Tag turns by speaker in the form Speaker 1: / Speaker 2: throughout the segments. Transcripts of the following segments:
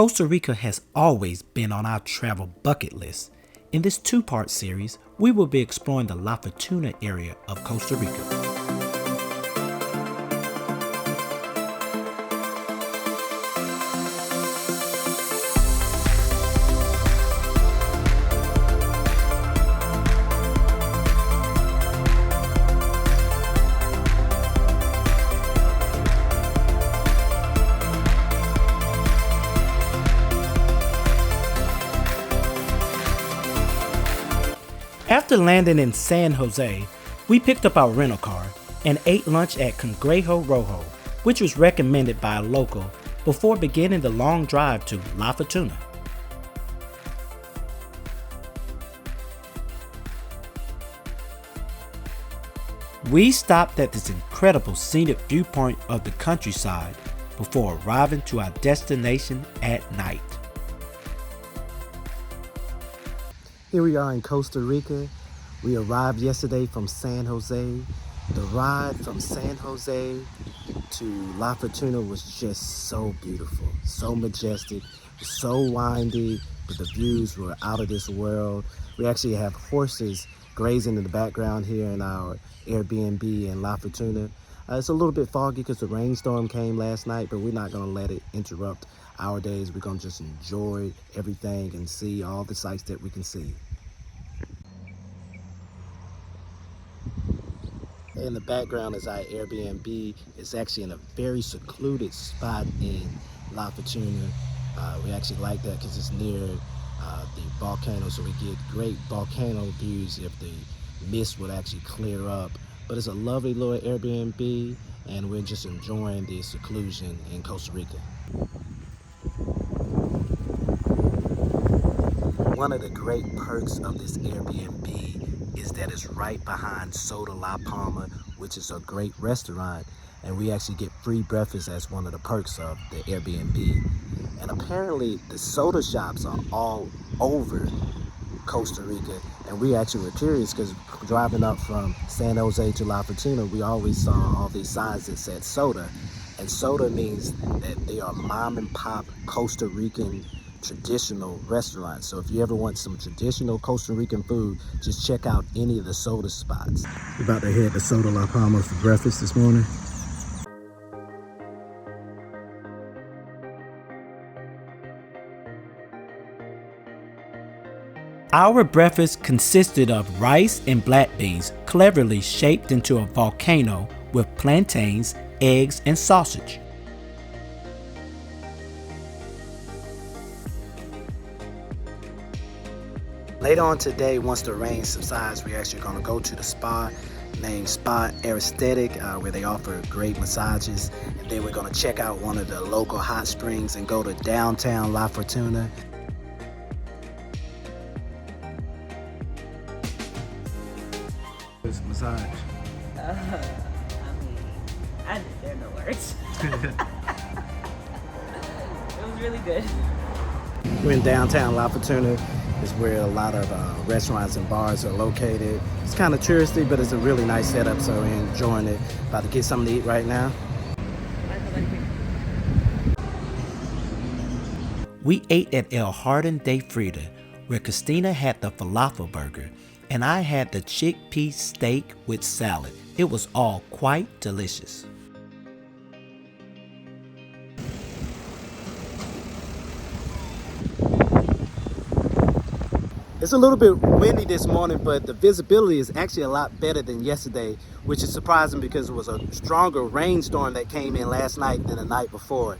Speaker 1: Costa Rica has always been on our travel bucket list. In this two-part series, we will be exploring the La Fortuna area of Costa Rica. After landing in San Jose, we picked up our rental car and ate lunch at Cangrejo Rojo, which was recommended by a local, before beginning the long drive to La Fortuna. We stopped at this incredible scenic viewpoint of the countryside before arriving to our destination at night. Here we are in Costa Rica. We arrived yesterday from San Jose. The ride from San Jose to La Fortuna was just so beautiful, so majestic, so windy, but the views were out of this world. We actually have horses grazing in the background here in our Airbnb in La Fortuna. It's a little bit foggy because the rainstorm came last night, but we're not going to let it interrupt our days. We're going to just enjoy everything and see all the sights that we can see. In the background is our Airbnb. It's actually in a very secluded spot in La Fortuna. We actually like that because it's near the volcano, so we get great volcano views if the mist would actually clear up. But it's a lovely little Airbnb, and we're just enjoying the seclusion in Costa Rica. One of the great perks of this Airbnb is that it's right behind Soda La Palma, which is a great restaurant, and we actually get free breakfast as one of the perks of the Airbnb. And apparently the soda shops are all over Costa Rica, and we actually were curious because driving up from San Jose to La Fortuna, we always saw all these signs that said soda, and soda means that they are mom and pop Costa Rican traditional restaurants. So if you ever want some traditional Costa Rican food, just check out any of the soda spots. We're about to head to Soda La Palma for breakfast this morning. Our breakfast consisted of rice and black beans cleverly shaped into a volcano with plantains, eggs, and sausage. Later on today, once the rain subsides, we're actually going to go to the spa named Spa Aesthetic, where they offer great massages. And then we're going to check out one of the local hot springs and go to downtown La Fortuna. It's a massage.
Speaker 2: There are no words. It was really good.
Speaker 1: We're in downtown La Fortuna. Is where a lot of restaurants and bars are located. It's kind of touristy, but it's a really nice setup, so we're enjoying it. About to get something to eat right now. We ate at El Jardín de Frida, where Christina had the falafel burger, and I had the chickpea steak with salad. It was all quite delicious. It's a little bit windy this morning, but the visibility is actually a lot better than yesterday, which is surprising because it was a stronger rainstorm that came in last night than the night before.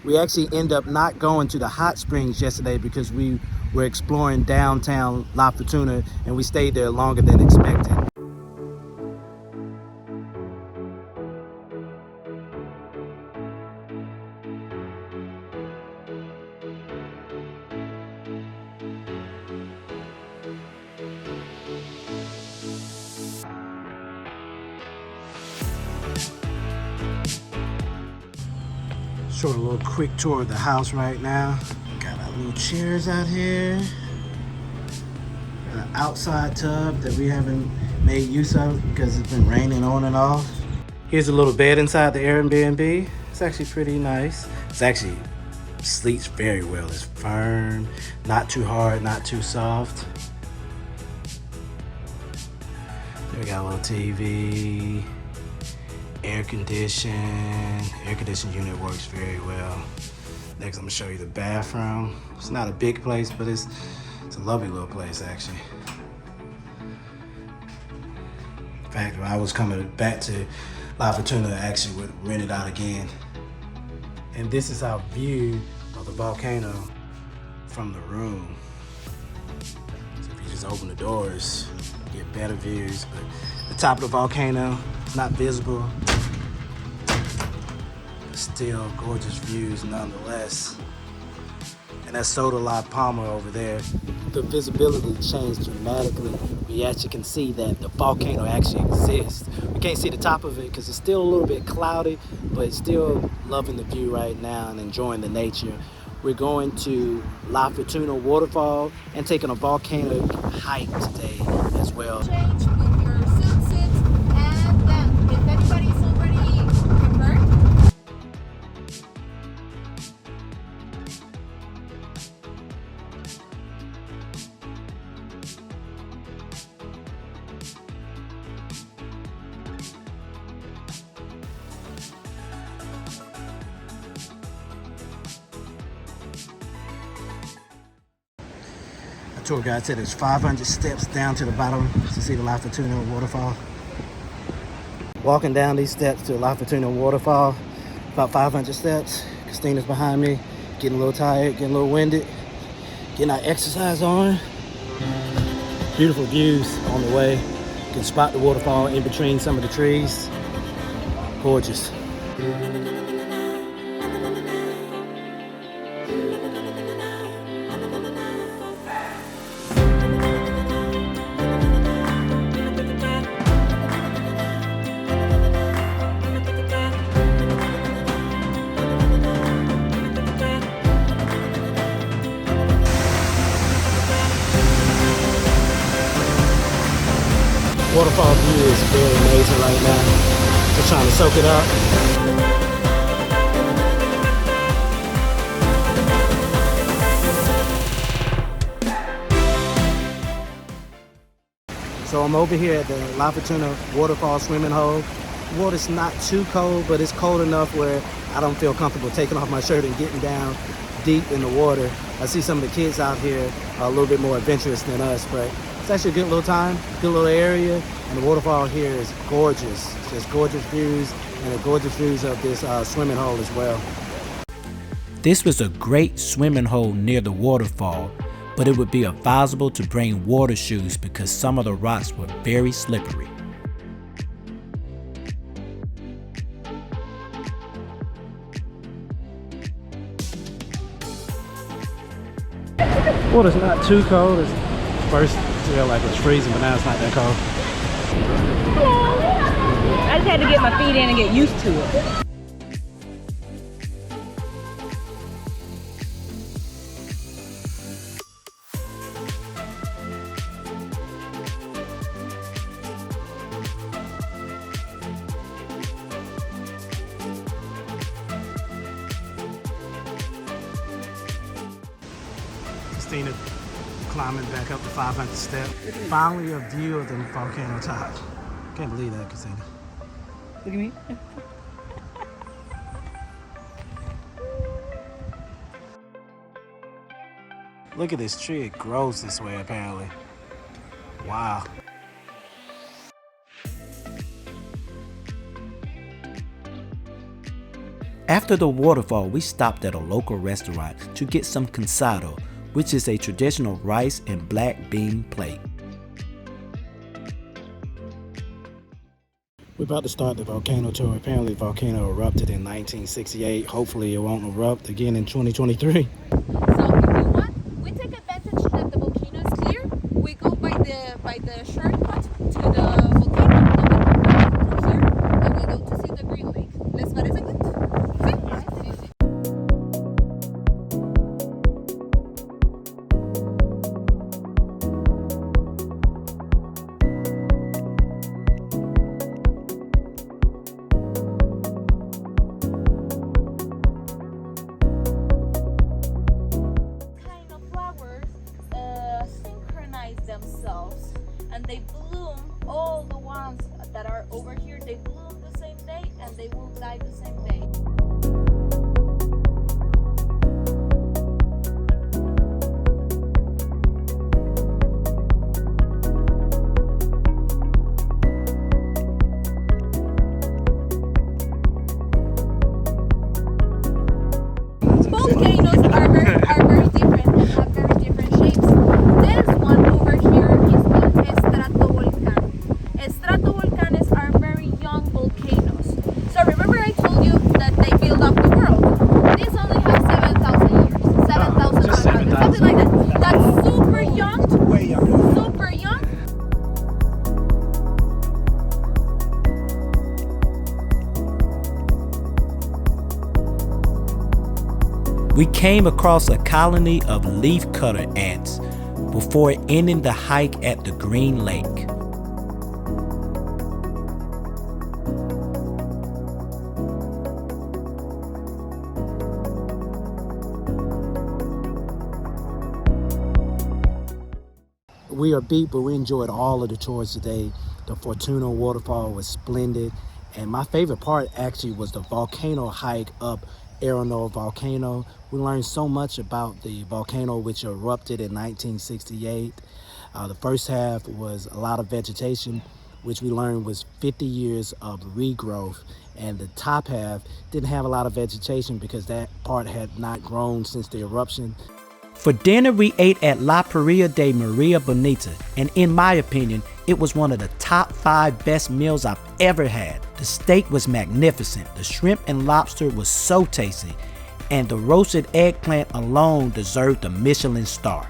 Speaker 1: We actually ended up not going to the hot springs yesterday because we were exploring downtown La Fortuna and we stayed there longer than expected. Showing a little quick tour of the house right now. Got our little chairs out here. Got an outside tub that we haven't made use of because it's been raining on and off. Here's a little bed inside the Airbnb. It's actually pretty nice. It's actually sleeps very well. It's firm, not too hard, not too soft. There we got a little TV, air conditioning unit works very well. Next, I'm gonna show you the bathroom. It's not a big place, but it's a lovely little place actually. In fact, when I was coming back to La Fortuna, I actually would rent it out again. And this is our view of the volcano from the room. So if you just open the doors, you get better views. But the top of the volcano is not visible. But still gorgeous views nonetheless. And that's Soda La Palma over there. The visibility changed dramatically. We actually can see that the volcano actually exists. We can't see the top of it because it's still a little bit cloudy, but still loving the view right now and enjoying the nature. We're going to La Fortuna Waterfall and taking a volcano hike today as well.
Speaker 3: Change with your swimsuit, and then if anybody's already prepared.
Speaker 1: The tour guide said there's 500 steps down to the bottom to see the La Fortuna Waterfall. Walking down these steps to La Fortuna Waterfall, about 500 steps. Christina's behind me, getting a little tired, getting a little winded, getting our exercise on. Beautiful views on the way. You can spot the waterfall in between some of the trees. Gorgeous. Waterfall view is very amazing right now. Just trying to soak it up. So I'm over here at the La Fortuna Waterfall swimming hole. The water's not too cold, but it's cold enough where I don't feel comfortable taking off my shirt and getting down deep in the water. I see some of the kids out here are a little bit more adventurous than us, but it's actually a good little time, good little area, and the waterfall here is gorgeous. It's just gorgeous views, and the gorgeous views of this swimming hole as well. This was a great swimming hole near the waterfall, but it would be advisable to bring water shoes because some of the rocks were very slippery. Water's not too cold. It's first feel like it's freezing, but now it's not that cold.
Speaker 2: I just had to get my feet in and get used to it.
Speaker 1: Christina climbing back up the 500 step. Finally a view of the volcano top. Can't believe that, Christina.
Speaker 2: Look at me.
Speaker 1: Look at this tree, it grows this way apparently. Wow. After the waterfall, we stopped at a local restaurant to get some cansado, which is a traditional rice and black bean plate. We're about to start the volcano tour. Apparently the volcano erupted in 1968. Hopefully it won't erupt again in 2023.
Speaker 3: So if you want, we take advantage that the volcano is clear. We go by the shortcut to the volcano. From here, and we go to see the Green Lake. ¿Les parece good? Sí? and they bloom. All the ones that are over here, they bloom the same day and they will die the same day. Volcanoes are very different and have very different shapes. This one over here is called stratovolcano. Stratovolcanoes are very young volcanoes. So remember I told you that they build up the world. This only has 7,000 years, 7,500, something like that. That's super young, super young.
Speaker 1: We came across a colony of leafcutter ants before ending the hike at the Green Lake. We are beat, but we enjoyed all of the tours today. The Fortuna Waterfall was splendid, and my favorite part actually was the volcano hike up Arenal Volcano. We learned so much about the volcano, which erupted in 1968. The first half was a lot of vegetation, which we learned was 50 years of regrowth, and the top half didn't have a lot of vegetation because that part had not grown since the eruption. For dinner, we ate at La Paria de Maria Bonita, and in my opinion, it was one of the top 5 best meals I've ever had. The steak was magnificent, the shrimp and lobster was so tasty, and the roasted eggplant alone deserved a Michelin star.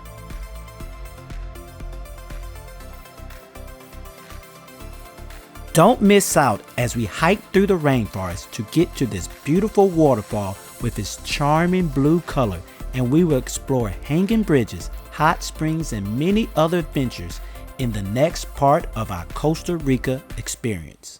Speaker 1: Don't miss out as we hike through the rainforest to get to this beautiful waterfall with its charming blue color, and we will explore hanging bridges, hot springs, and many other adventures in the next part of our Costa Rica experience.